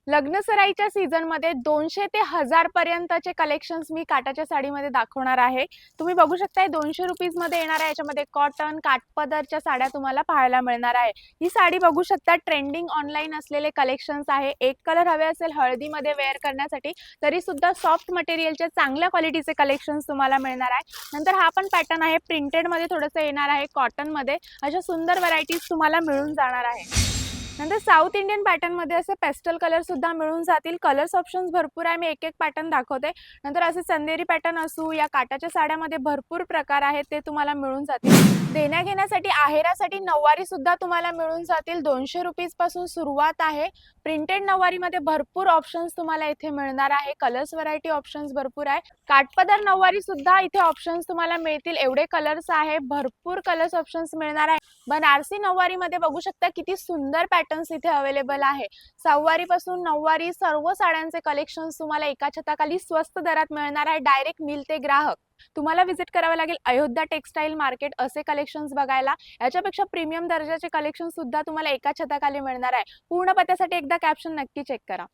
लग्न सराईच्या सीझन मध्ये 200 ते 1000 पर्यंतचे कलेक्शन्स मी काटाच्या साडीमध्ये दाखवणार आहे। तुम्ही बघू शकता 200 रुपीज मध्ये येणार आहे। याच्यामध्ये कॉटन काठपदरच्या साड्या तुम्हाला पाहायला मिळणार आहे। ही साडी बघू शकता ट्रेंडिंग ऑनलाईन असलेले कलेक्शन्स आहे। एक कलर हवे असेल हळदीमध्ये वेअर करण्यासाठी तरी सुद्धा सॉफ्ट मटेरियलचे चांगल्या क्वालिटीचे कलेक्शन्स तुम्हाला मिळणार आहे। नंतर हा पण पॅटर्न आहे प्रिंटेड मध्ये थोडंसं येणार आहे कॉटन मध्ये। अशा सुंदर व्हरायटीज तुम्हाला मिळून जाणार आहे। नंतर साऊथ इंडियन पॅटर्न मध्ये असे पेस्टल कलर सुद्धा मिळून जातील। कलर्स ऑप्शन्स भरपूर आहे। मी एक एक पॅटर्न दाखवते। नंतर असे चंदेरी पॅटर्न असू या काटाच्या साड्यामध्ये भरपूर प्रकार आहेत ते तुम्हाला मिळून जातील। देण्या घेण्यासाठी आहेरासाठी नऊवारी सुद्धा तुम्हाला मिळून जातील। 200 रुपीज पासून सुरुवात आहे। प्रिंटेड नऊवारी मध्ये भरपूर ऑप्शन्स तुम्हाला इथे मिळणार आहे। कलर्स व्हरायटी ऑप्शन्स भरपूर आहे। काठपदर नऊवारी सुद्धा इथे ऑप्शन्स तुम्हाला मिळतील। एवढे कलर्स आहे भरपूर कलर्स ऑप्शन्स मिळणार आहे। बनारसी नऊवारी मध्ये बघू शकता किती सुंदर पॅटर्न्स इथे अवेलेबल आहे। सहावारी पासून नऊवारी सर्व साड्यांचे कलेक्शन्स तुम्हाला एका छताखाली स्वस्त दरात मिळणार आहे। डायरेक्ट मिल ते ग्राहक तुम्हाला विजिट करावं लागेल अयोध्या टेक्सटाईल मार्केट असे कलेक्शन्स बघायला। याच्यापेक्षा प्रीमियम दर्जाचे कलेक्शन्स सुद्धा तुम्हाला एका छताखाली मिळणार आहे। पूर्ण पत्त्यासाठी एकदा कॅप्शन नक्की चेक करा।